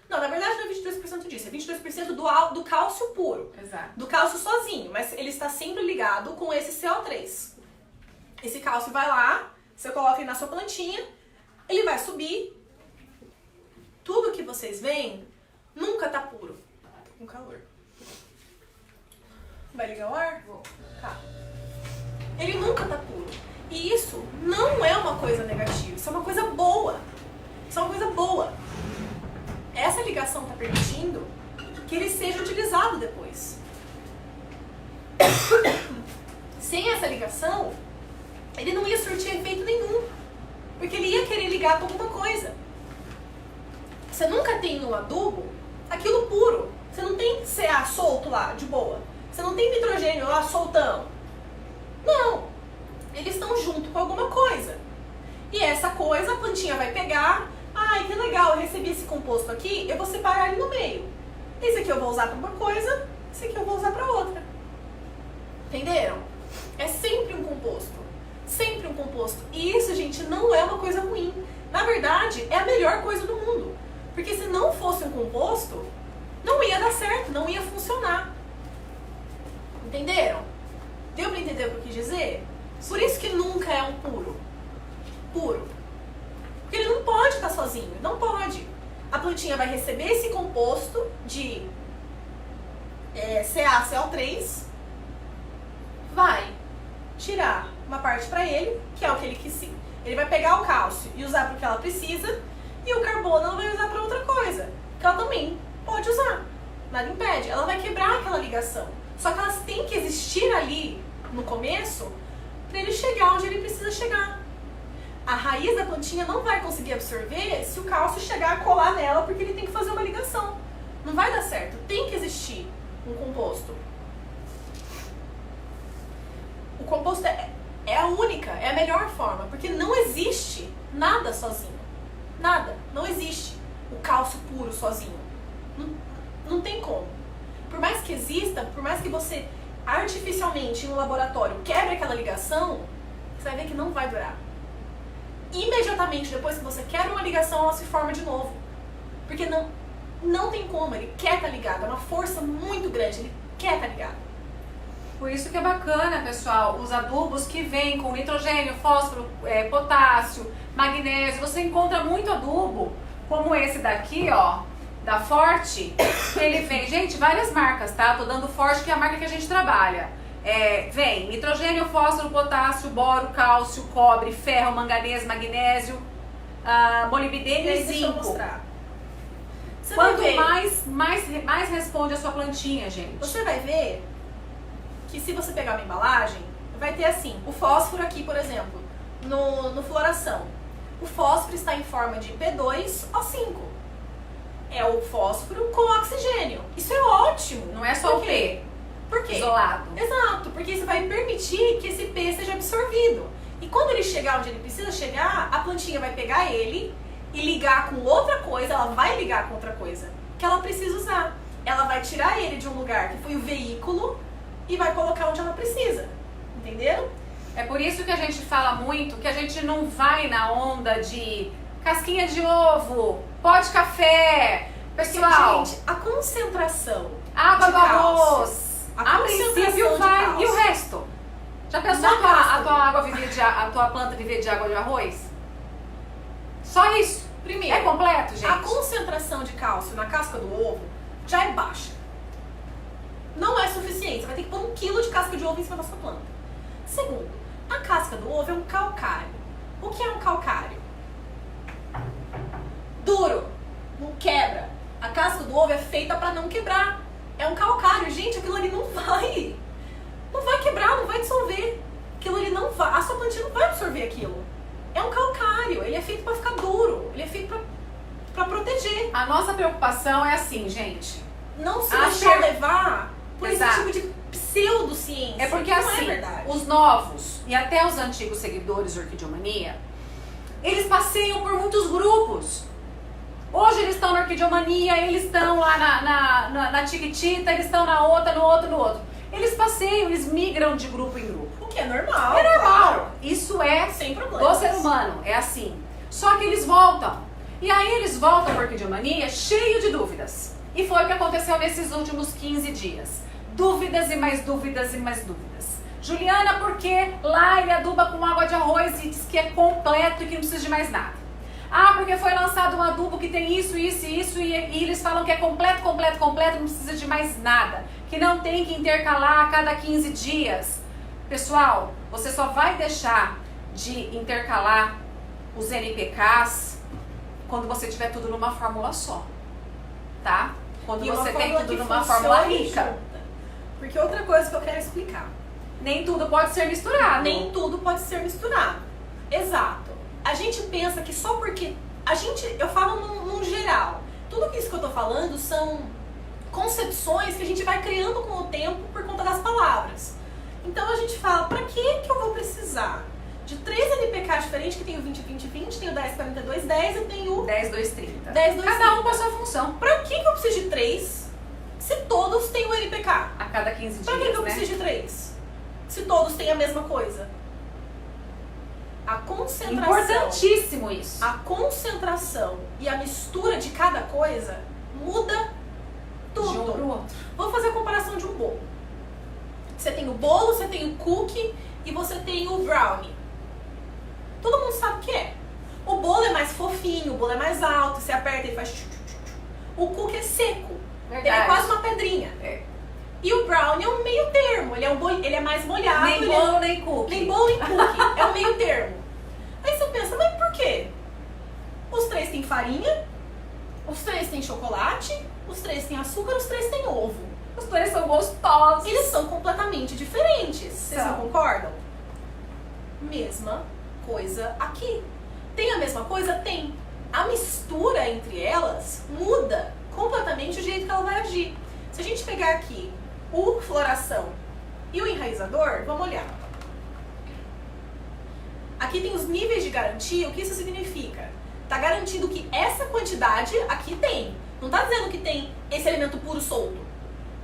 Não, na verdade não é 22% disso. É 22% do cálcio puro. Exato. Do cálcio sozinho. Mas ele está sempre ligado com esse CO3. Esse cálcio vai lá, você coloca ele na sua plantinha, ele vai subir. Tudo que vocês veem nunca tá puro. Tô com calor. Vai ligar o ar? Vou. Tá. Ele nunca tá puro. E isso não é uma coisa negativa, isso é uma coisa boa. Isso é uma coisa boa. Essa ligação tá permitindo que ele seja utilizado depois. Sem essa ligação, ele não ia surtir efeito nenhum. Porque ele ia querer ligar com alguma coisa. Você nunca tem no adubo aquilo puro. Você não tem CA solto lá, de boa. Você não tem nitrogênio lá soltão. Não. Eles estão junto com alguma coisa. E essa coisa a plantinha vai pegar. Ai, que legal, eu recebi esse composto aqui, eu vou separar ele no meio. Esse aqui eu vou usar para uma coisa, esse aqui eu vou usar para outra. Entenderam? É sempre um composto. Sempre um composto. E isso, gente, não é uma coisa ruim. Na verdade, é a melhor coisa do mundo. Porque se não fosse um composto, não ia dar certo, não ia funcionar. Entenderam? Deu pra entender o que eu quis dizer? Por isso que nunca é um puro. Puro. Porque ele não pode estar sozinho, não pode. A plantinha vai receber esse composto de CaCO3, vai tirar uma parte para ele, que é o que ele quis. Ele vai pegar o cálcio e usar para o que ela precisa, e o carbono ela vai usar para outra coisa, que ela também pode usar. Nada impede. Ela vai quebrar aquela ligação. Só que elas têm que existir ali no começo para ele chegar onde ele precisa chegar. A raiz da plantinha não vai conseguir absorver se o cálcio chegar a colar nela, porque ele tem que fazer uma ligação. Não vai dar certo. Tem que existir um composto. O composto é a única, é a melhor forma, porque não existe nada sozinho. Nada. Não existe o cálcio puro sozinho. Não tem como. Por mais que exista, por mais que você artificialmente no laboratório quebre aquela ligação, você vai ver que não vai durar. Imediatamente depois que você quebra uma ligação, ela se forma de novo. Porque não tem como, ele quer estar ligado, é uma força muito grande, ele quer estar ligado. Por isso que é bacana, pessoal, os adubos que vêm com nitrogênio, fósforo, potássio, magnésio. Você encontra muito adubo, como esse daqui, ó, da Forte. Ele vem, gente, várias marcas, tá? Tô dando Forte, que é a marca que a gente trabalha. Vem nitrogênio, fósforo, potássio, boro, cálcio, cobre, ferro, manganês, magnésio, molibdênio e Deixa eu zinco. mostrar. Você vai Quanto ver, mais responde a sua plantinha, gente. você vai ver que se você pegar uma embalagem, vai ter assim, o fósforo aqui, por exemplo, no floração. O fósforo está em forma de P2O5. É o fósforo com oxigênio. Isso é ótimo. Não é só o Por P, quê? Por quê? isolado. Exato, porque isso vai permitir que esse P seja absorvido. E quando ele chegar onde ele precisa chegar, a plantinha vai pegar ele e ligar com outra coisa, ela vai ligar com outra coisa que ela precisa usar. Ela vai tirar ele de um lugar que foi o veículo e vai colocar onde ela precisa. Entenderam? É por isso que a gente fala muito que a gente não vai na onda de casquinha de ovo, pó de café, pessoal, Gente, a concentração água de do arroz. a A concentração princípio de vai. cálcio. E o resto? Já pensou Na casca. a tua planta viver de água de arroz? Só isso. Primeiro, É completo, gente? a concentração de cálcio na casca do ovo já é baixa. Não é suficiente. Você vai ter que pôr 1 quilo de casca de ovo em cima da sua planta. Segundo, a casca do ovo é um calcário. O que é um calcário? Duro. Não quebra. A casca do ovo é feita para não quebrar. É um calcário. Gente, aquilo ali não vai. Não vai quebrar, não vai dissolver. Aquilo ali não vai. A sua plantinha não vai absorver aquilo. É um calcário. Ele é feito para ficar duro. Ele é feito para proteger. A nossa preocupação é assim, gente. Não se A deixar per- levar por Exato. esse tipo de pseudociência. É porque que assim, não é verdade. os novos e até os antigos seguidores de Orquidiomania, eles passeiam por muitos grupos. Hoje eles estão na Orquidiomania, eles estão lá na Tiquitita, eles estão na outra, no outro. Eles passeiam, eles migram de grupo em grupo. O que é normal. É normal. Claro. Isso é Sem do problemas. ser humano, é assim. Só que eles voltam. E aí eles voltam para Orquidiomania cheio de dúvidas. E foi o que aconteceu nesses últimos 15 dias. Dúvidas e mais dúvidas e mais dúvidas. Juliana, por que lá ele aduba com água de arroz e diz que é completo e que não precisa de mais nada? Ah, porque foi lançado um adubo que tem isso e eles falam que é completo, não precisa de mais nada. Que não tem que intercalar a cada 15 dias. Pessoal, você só vai deixar de intercalar os NPKs quando você tiver tudo numa fórmula só, tá? Quando E uma você tem fórmula tudo que numa funcione fórmula rica. junta. Porque outra coisa que eu quero explicar. Nem tudo pode ser misturado. Nem tudo pode ser misturado. Exato. A gente pensa que só porque... eu falo num geral. Tudo isso que eu tô falando são concepções que a gente vai criando com o tempo por conta das palavras. Então a gente fala, pra que eu vou precisar de 3 NPK diferentes, que tem o 20, 20, 20, tem o 10, 42, 10 e tem o 10, 2, 30. 10, 2, Cada um 30. com a sua função. Pra que eu preciso de 3 se todos têm o NPK? A cada 15 dias, Pra que eu né? preciso de 3 se todos têm a mesma coisa? A concentração... Importantíssimo isso. A concentração e a mistura de cada coisa muda tudo. De um pro outro. Vou fazer a comparação de um bolo. Você tem o bolo, você tem o cookie e você tem o brownie. Todo mundo sabe o que é. O bolo é mais fofinho, o bolo é mais alto, você aperta e faz... tchu, tchu, tchu, tchu. O cookie é seco, Verdade. ele é quase uma pedrinha. É. E o brownie é um meio termo, ele é mais molhado. Nem ele bolo, nem cookie. nem bolo nem cookie, é o meio termo. Aí você pensa, mas por quê? Os 3 têm farinha, os 3 têm chocolate, os 3 têm açúcar, os 3 têm ovo. Os 3 são gostosos. Eles são completamente diferentes. Vocês não São. concordam? Mesma coisa aqui. Tem a mesma coisa? Tem. A mistura entre elas muda completamente o jeito que ela vai agir. Se a gente pegar aqui o floração e o enraizador, vamos olhar. Aqui tem os níveis de garantia. O que isso significa? Tá garantido que essa quantidade aqui tem. Não tá dizendo que tem esse elemento puro solto.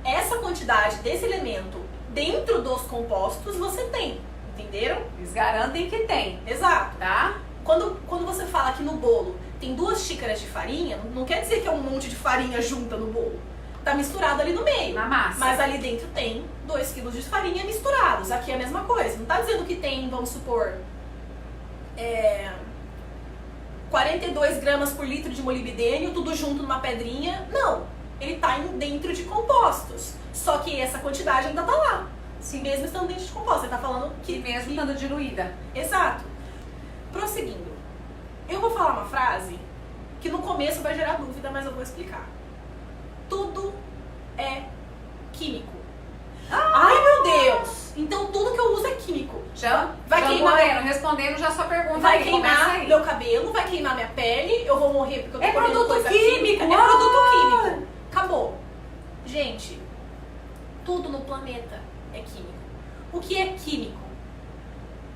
Essa quantidade desse elemento dentro dos compostos você tem. Entenderam? Eles garantem que tem, Exato. tá? Quando você fala que no bolo tem 2 xícaras de farinha, não quer dizer que é um monte de farinha junta no bolo. tá misturado ali no meio. Na massa. Mas ali dentro tem 2 quilos de farinha misturados. Aqui é a mesma coisa. Não tá dizendo que tem, vamos supor, 42 gramas por litro de molibdênio, tudo junto numa pedrinha. Não. Ele tá dentro de compostos. Só que essa quantidade ainda tá lá. Sim. Mesmo estando dentro de compostos. Ele tá falando que... E mesmo estando diluída. Exato. Prosseguindo. Eu vou falar uma frase que no começo vai gerar dúvida, mas eu vou explicar. Tudo é químico. Ai, meu Deus! Então tudo que eu uso é químico. Já Vai queimar. Moreno, respondendo já a sua pergunta. Vai aí, começa queimar aí. meu cabelo, vai queimar minha pele, eu vou morrer porque eu tô É comendo produto coisa químico, química. É produto químico. Acabou. Gente, tudo no planeta é químico. O que é químico?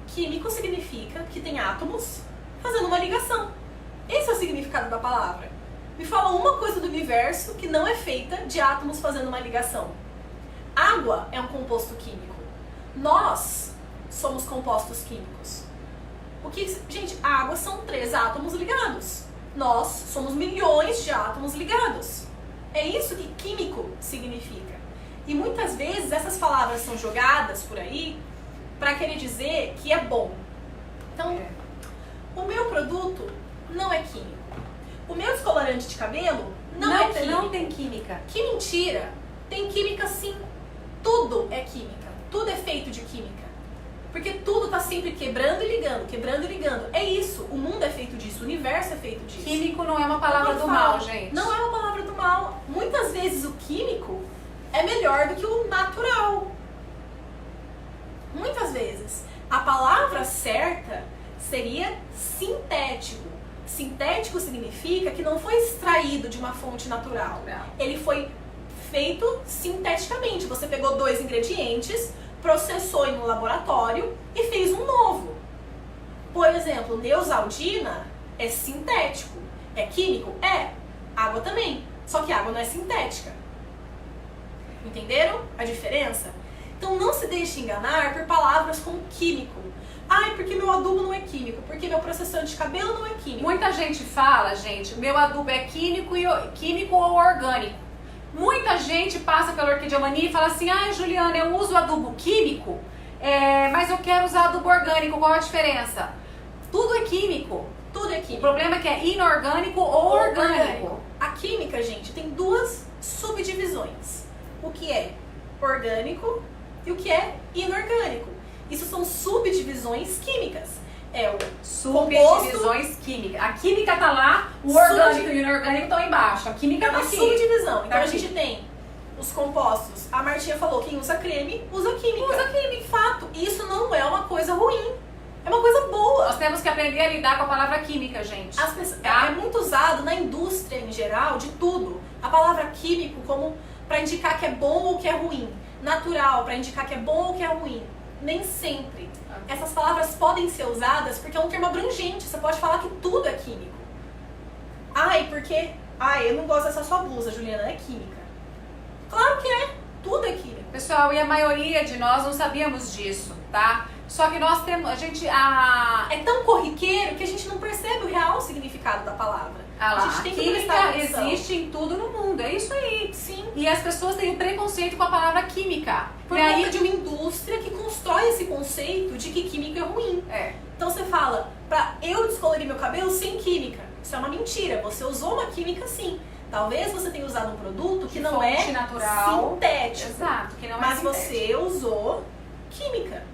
Químico significa que tem átomos fazendo uma ligação. Esse é o significado da palavra. Me fala uma coisa do universo que não é feita de átomos fazendo uma ligação. Água é um composto químico. Nós somos compostos químicos. Gente, água são 3 átomos ligados. Nós somos milhões de átomos ligados. É isso que químico significa. E muitas vezes essas palavras são jogadas por aí para querer dizer que é bom. Então, o meu produto não é químico. O meu descolorante de cabelo não é químico. Não tem química. Que mentira! Tem química sim. Tudo é química. Tudo é feito de química. Porque tudo tá sempre quebrando e ligando, quebrando e ligando. É isso. O mundo é feito disso. O universo é feito disso. Químico não é uma palavra do mal, gente. Não é uma palavra do mal. Muitas vezes o químico é melhor do que o natural. Muitas vezes. A palavra certa seria sintético. Sintético significa que não foi extraído de uma fonte natural. Ele foi feito sinteticamente. Você pegou 2 ingredientes, processou em um laboratório e fez um novo. Por exemplo, Neosaldina é sintético. É químico? É. Água também. Só que água não é sintética. Entenderam a diferença? Então não se deixe enganar por palavras como químico. Ai, porque meu adubo não é químico, porque meu processador de cabelo não é químico. Muita gente fala, gente, meu adubo é químico ou orgânico. Muita gente passa pela orquidemania e fala assim, ah, Juliana, eu uso adubo químico, mas eu quero usar adubo orgânico, qual a diferença? Tudo é químico. Tudo é O químico. problema é que é inorgânico ou orgânico. A química, gente, tem 2 subdivisões. O que é orgânico e o que é inorgânico. Isso são subdivisões químicas. É o Subdivisões químicas. A química tá lá, o orgânico e o inorgânico estão embaixo. A química é tá uma aqui. subdivisão. Então Tá a aqui. gente tem os compostos. A Martinha falou, quem usa creme, usa química. Usa química. Fato, isso não é uma coisa ruim. É uma coisa boa. Nós temos que aprender a lidar com a palavra química, gente. As pessoas, Tá? é muito usado na indústria em geral, de tudo. A palavra químico como para indicar que é bom ou que é ruim. Natural, para indicar que é bom ou que é ruim. Nem sempre. Essas palavras podem ser usadas porque é um termo abrangente. Você pode falar que tudo é químico. Ai, porque... Ai, eu não gosto dessa sua blusa, Juliana. É química. Claro que é. Tudo é químico. Pessoal, e a maioria de nós não sabíamos disso, tá? Só que nós temos... É tão corriqueiro que a gente não percebe o real significado da palavra. Ah lá, a gente tem que prestar química atenção. existe em tudo no mundo, é isso aí. Sim. E as pessoas têm um preconceito com a palavra química. Por e conta aí, de uma indústria que constrói esse conceito de que química é ruim. É. Então você fala, pra eu descolorir meu cabelo sem química. Isso é uma mentira. Você usou uma química sim. Talvez você tenha usado um produto que não é fonte natural. sintético. Exato, que não Mas é sintético, você usou química,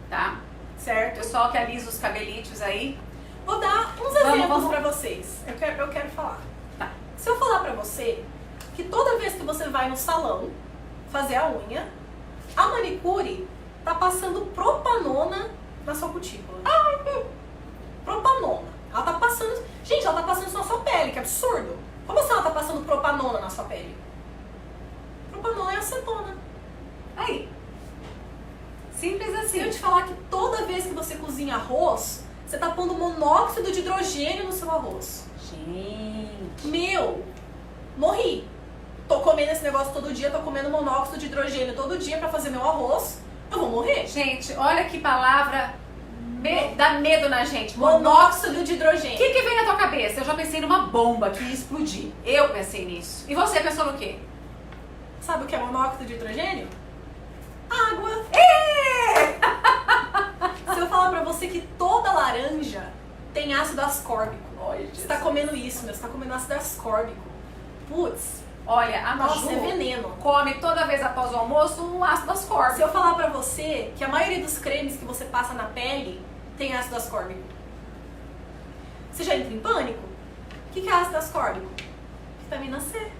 tá? certo? Pessoal que alisa os cabelitos aí. Vou dar uns Vamos, exemplos vamos. pra vocês. Eu quero falar. Tá. Se eu falar pra você que toda vez que você vai no salão fazer a unha, a manicure tá passando propanona na sua cutícula. Propanona. Ela tá passando... Gente, ela tá passando isso na sua pele, que absurdo. Como assim ela tá passando propanona na sua pele? Propanona é acetona. Aí. Simples Se assim. eu te falar que toda vez que você cozinha arroz, você tá pondo monóxido de hidrogênio no seu arroz. Gente. Meu, morri. Tô comendo esse negócio todo dia, tô comendo monóxido de hidrogênio todo dia pra fazer meu arroz. Eu vou morrer. Gente, olha que palavra Dá medo na gente. Monóxido de O hidrogênio. que vem na tua cabeça? Eu já pensei numa bomba que ia explodir. Eu pensei nisso. E você pensou no quê? Sabe o que é monóxido de hidrogênio? Água. Se eu falar pra você que toda laranja tem ácido ascórbico, você tá comendo isso, meu. Você tá comendo ácido ascórbico. Putz, Olha, a nossa, Maju é veneno. come toda vez após o almoço um ácido ascórbico. Se eu falar pra você que a maioria dos cremes que você passa na pele tem ácido ascórbico, você já entra em pânico? O que é ácido ascórbico? Vitamina C.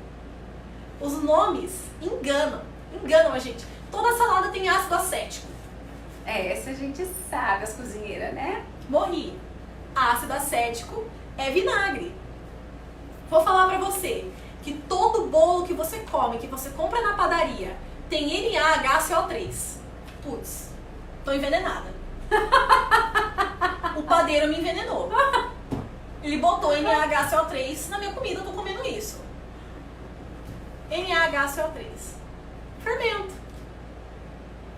Os nomes enganam a gente. Toda salada tem ácido acético. Essa a gente sabe, as cozinheiras, né? Morri. Ácido acético é vinagre. Vou falar pra você que todo bolo que você come, que você compra na padaria, tem NaHCO3. Putz, tô envenenada. O padeiro me envenenou. Ele botou NaHCO3 na minha comida, eu tô comendo isso. NaHCO3. Fermento.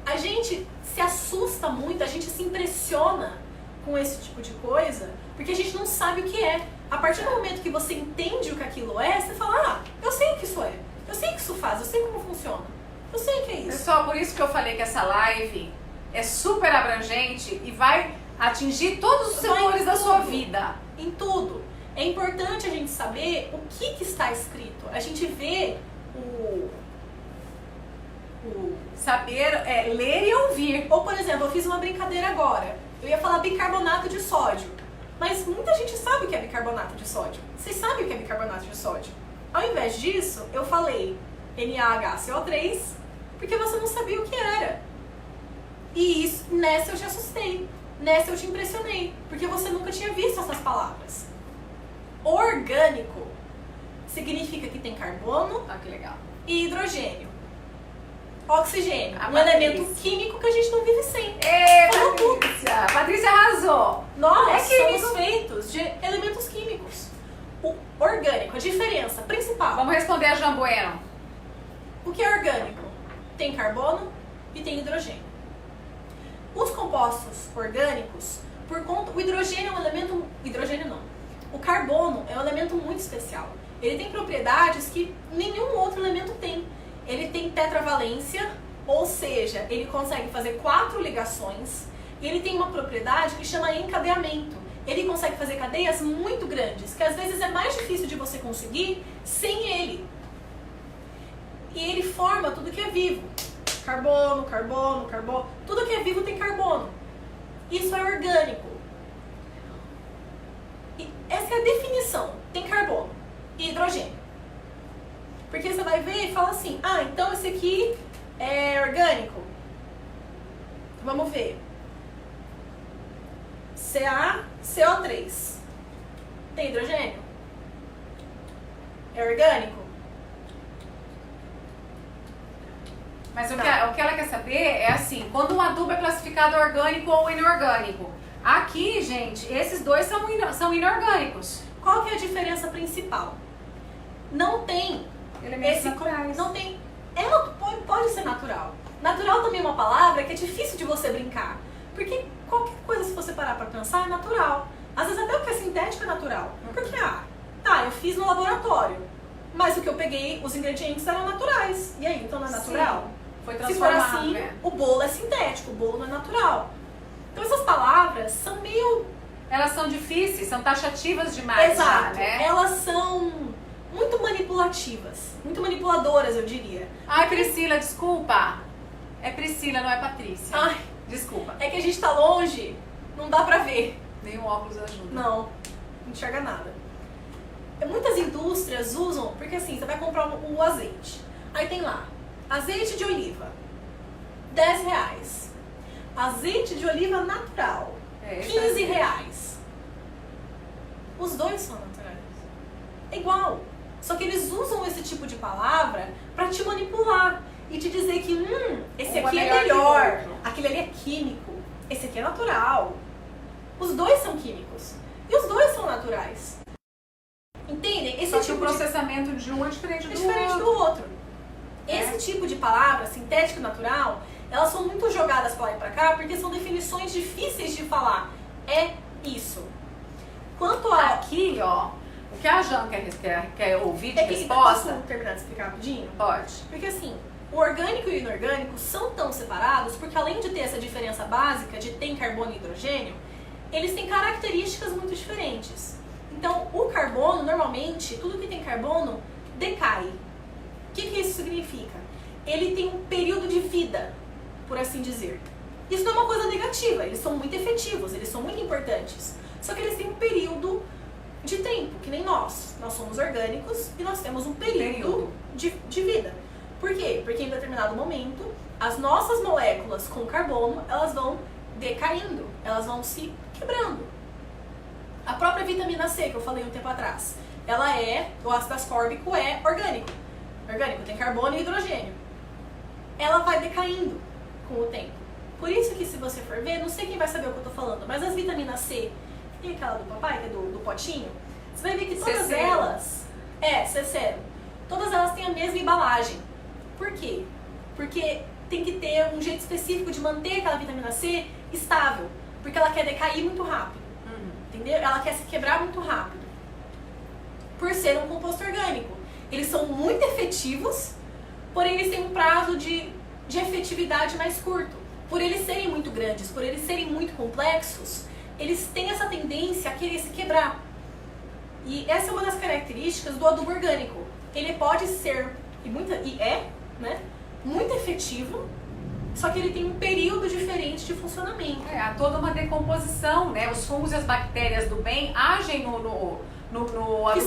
A gente se assusta muito, a gente se impressiona com esse tipo de coisa, porque a gente não sabe o que é. A partir do momento que você entende o que aquilo é, você fala, eu sei o que isso é, eu sei o que isso faz, eu sei como funciona, eu sei o que é isso. Pessoal, por isso que eu falei que essa live é super abrangente e vai atingir todos os setores da sua vida. Em tudo. É importante a gente saber o que está escrito. A gente vê o Saber ler e ouvir. Ou, por exemplo, eu fiz uma brincadeira agora. Eu ia falar bicarbonato de sódio. Mas muita gente sabe o que é bicarbonato de sódio. Vocês sabem o que é bicarbonato de sódio? Ao invés disso, eu falei NaHCO3 porque você não sabia o que era. E isso, nessa eu te assustei. Nessa eu te impressionei. Porque você nunca tinha visto essas palavras. Orgânico significa que tem carbono Ah, que legal. e hidrogênio. Oxigênio, A um Patrícia. elemento químico que a gente não vive sem. Ê, Patrícia! Patrícia arrasou! Nós É químico. somos feitos de elementos químicos. O orgânico, a diferença principal. Vamos responder a Jean Bueno. O que é orgânico? Tem carbono e tem hidrogênio. Os compostos orgânicos, por conta, o hidrogênio é um elemento, hidrogênio não. O carbono é um elemento muito especial. Ele tem propriedades que nenhum outro elemento tem. Ele tem tetravalência, ou seja, ele consegue fazer 4 ligações, e ele tem uma propriedade que chama encadeamento. Ele consegue fazer cadeias muito grandes, que às vezes é mais difícil de você conseguir sem ele. E ele forma tudo que é vivo. Carbono, carbono, carbono. Tudo que é vivo tem carbono. Isso é orgânico. E essa é a definição. Tem carbono e hidrogênio. Porque você vai ver e fala assim, então esse aqui é orgânico. Vamos ver. CaCO3. Tem hidrogênio? É orgânico? Mas o que ela quer saber é assim, quando um adubo é classificado orgânico ou inorgânico. Aqui, gente, esses dois são inorgânicos. Qual que é a diferença principal? Não tem Elementos naturais. Não tem. Pode ser natural. Natural também é uma palavra que é difícil de você brincar. Porque qualquer coisa, se você parar pra pensar, é natural. Às vezes até o que é sintético é natural. Porque, eu fiz no laboratório. Mas o que eu peguei, os ingredientes eram naturais. E aí, então não é natural? Sim, foi Se for transformado, assim, né? o bolo é sintético, o bolo não é natural. Então essas palavras são meio... Elas são difíceis, são taxativas demais. Exato. Já, né? Elas são muito manipulativas. Muito manipuladoras, eu diria. Ai, Priscila, desculpa. É Priscila, não é Patrícia. Ai, Desculpa. é que a gente tá longe, não dá pra ver. Nenhum óculos ajuda. Não enxerga nada. Muitas indústrias usam, porque assim, você vai comprar o azeite. Aí tem lá, azeite de oliva, R$10. Azeite de oliva natural, R$15. Os dois são naturais. É igual. Só que eles usam esse tipo de palavra pra te manipular e te dizer que esse Um aqui é é melhor que o melhor, outro. aquele ali é químico, esse aqui é natural. Os dois são químicos e os dois são naturais. Entendem? Esse Só que tipo o processamento de um é diferente é do diferente outro. do outro. Esse tipo de palavra, sintético e natural, elas são muito jogadas pra lá e pra cá porque são definições difíceis de falar. É isso. Quanto a... Aqui, ó, o que a Jan quer ouvir de É que, resposta... posso terminar de explicar rapidinho? Pode. Porque assim, o orgânico e o inorgânico são tão separados porque além de ter essa diferença básica de tem carbono e hidrogênio, eles têm características muito diferentes. Então, o carbono, normalmente, tudo que tem carbono, decai. O que isso significa? Ele tem um período de vida, por assim dizer. Isso não é uma coisa negativa, eles são muito efetivos, eles são muito importantes. Só que eles têm um período de tempo, que nem nós. Nós somos orgânicos e nós temos um período de vida. Por quê? Porque em determinado momento, as nossas moléculas com carbono, elas vão decaindo, elas vão se quebrando. A própria vitamina C, que eu falei um tempo atrás, ela o ácido ascórbico é orgânico. Orgânico tem carbono e hidrogênio. Ela vai decaindo com o tempo. Por isso que se você for ver, não sei quem vai saber o que eu tô falando, mas as vitaminas C, tem aquela do papai, que é do potinho, você vai ver que todas elas... C0. Todas elas têm a mesma embalagem. Por quê? Porque tem que ter um jeito específico de manter aquela vitamina C estável. Porque ela quer decair muito rápido. Entendeu? Ela quer se quebrar muito rápido. Por ser um composto orgânico. Eles são muito efetivos, porém eles têm um prazo de efetividade mais curto. Por eles serem muito grandes, por eles serem muito complexos, eles têm essa tendência a querer se quebrar. E essa é uma das características do adubo orgânico. Ele pode ser, muito efetivo, só que ele tem um período diferente de funcionamento. Há toda uma decomposição, né? Os fungos e as bactérias do bem agem no adubo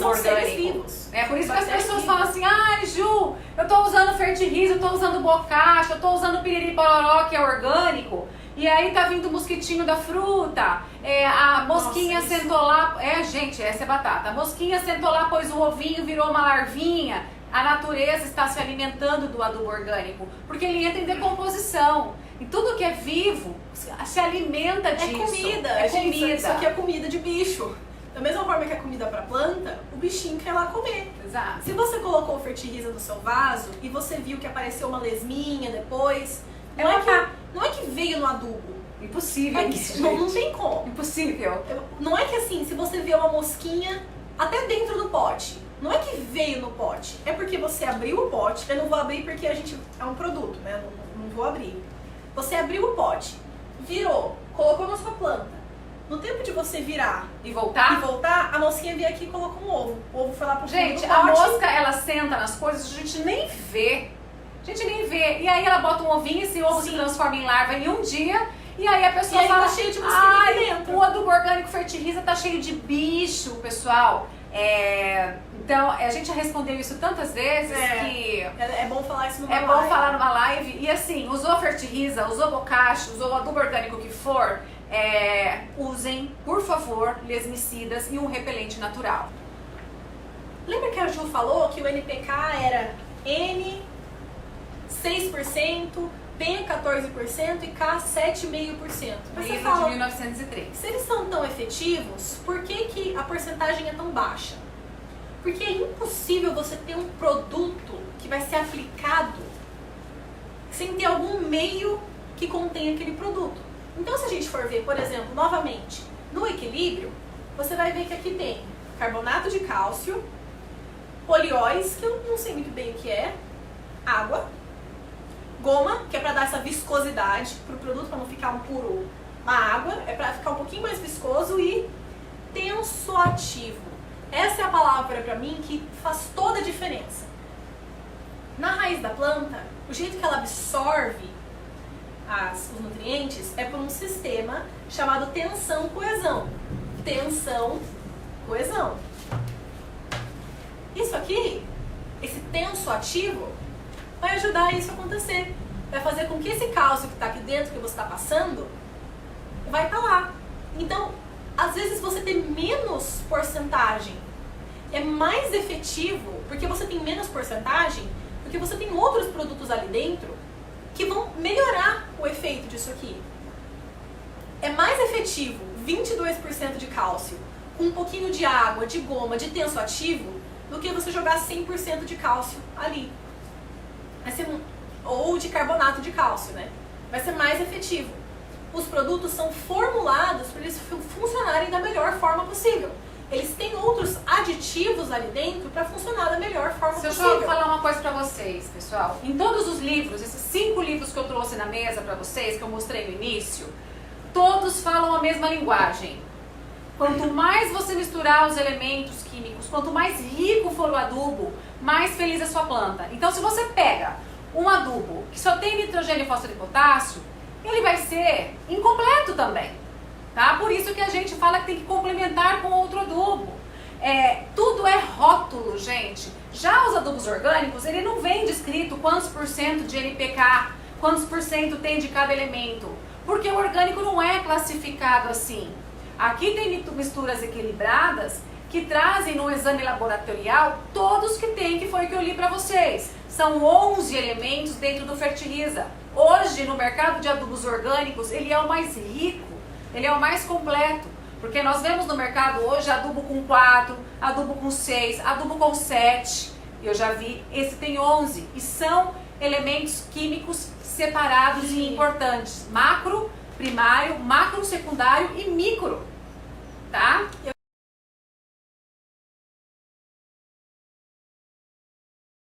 orgânico. É por isso que as pessoas falam assim, ai Ju, eu tô usando fertirriza, eu tô usando bocacha, eu tô usando piriri pororó, que é orgânico, e aí tá vindo o mosquitinho da fruta, a mosquinha sentou lá, gente, essa é batata, a mosquinha sentou lá, pôs o ovinho, virou uma larvinha, a natureza está se alimentando do adubo orgânico, porque ele entra em decomposição, e tudo que é vivo se alimenta disso. É comida, comida. Isso aqui é comida de bicho. Da mesma forma que é comida para planta, o bichinho quer lá comer. Exato. Se você colocou o fertiliza no seu vaso e você viu que apareceu uma lesminha depois, não é que veio no adubo. Impossível isso, não tem como. Impossível. Não é que assim, se você vê uma mosquinha até dentro do pote, não é que veio no pote. É porque você abriu o pote. Eu não vou abrir porque é um produto, né? Não vou abrir. Você abriu o pote, virou, colocou na sua planta. No tempo de você virar e voltar, a mosquinha veio aqui e colocou um ovo. O ovo foi lá pro fundo do pote. A mosca, ela senta nas coisas, a gente nem vê. E aí ela bota um ovinho, esse ovo se transforma em larva em um dia. E aí a pessoa fala, tá cheio de mosquinha dentro. O adubo orgânico fertiliza tá cheio de bicho, pessoal. Então, a gente já respondeu isso tantas vezes que... É bom falar isso numa live. É bom falar numa live. E assim, usou fertiliza, usou bocacha, usou o adubo orgânico que for... usem, por favor, lesmicidas e um repelente natural. Lembra que a Ju falou que o NPK era N 6%, P 14% e K 7,5%? Livro de 1903. Se eles são tão efetivos, por que a porcentagem é tão baixa? Porque é impossível você ter um produto que vai ser aplicado sem ter algum meio que contém aquele produto. Então, se a gente for ver, por exemplo, novamente, no equilíbrio, você vai ver que aqui tem carbonato de cálcio, polióis, que eu não sei muito bem o que é, água, goma, que é para dar essa viscosidade para o produto, para não ficar uma água, é para ficar um pouquinho mais viscoso, e tensoativo. Essa é a palavra para mim que faz toda a diferença. Na raiz da planta, o jeito que ela absorve os nutrientes é por um sistema chamado tensão-coesão. Tensão-coesão. Isso aqui, esse tensoativo, vai ajudar isso a acontecer. Vai fazer com que esse cálcio que está aqui dentro, que você está passando, vai estar lá. Então, às vezes você tem menos porcentagem, é mais efetivo, porque você tem menos porcentagem, porque você tem outros produtos ali dentro que vão melhorar o efeito disso aqui. É mais efetivo 22% de cálcio com um pouquinho de água, de goma, de tensoativo, do que você jogar 100% de cálcio ali. Ou de carbonato de cálcio, né? vai ser mais efetivo. Os produtos são formulados para eles funcionarem da melhor forma possível. Eles têm outros aditivos ali dentro para funcionar da melhor forma Deixa possível. eu falar uma coisa pra vocês, pessoal. Em todos os livros, esses 5 livros que eu trouxe na mesa pra vocês, que eu mostrei no início, todos falam a mesma linguagem. Quanto mais você misturar os elementos químicos, quanto mais rico for o adubo, mais feliz é a sua planta. Então, se você pega um adubo que só tem nitrogênio, fósforo e potássio, ele vai ser incompleto também. Tá? Por isso que a gente fala que tem que complementar com outro adubo. Tudo é rótulo, gente. Já os adubos orgânicos, ele não vem descrito quantos % de NPK, quantos % tem de cada elemento. Porque o orgânico não é classificado assim. Aqui tem misturas equilibradas que trazem no exame laboratorial todos que tem, que foi o que eu li para vocês. São 11 elementos dentro do Fertiliza. Hoje, no mercado de adubos orgânicos, ele é o mais rico, ele é o mais completo. Porque nós vemos no mercado hoje adubo com 4, adubo com 6, adubo com 7. Eu já vi, esse tem 11. E são elementos químicos separados e importantes. Macro, primário, macro, secundário e micro. Tá?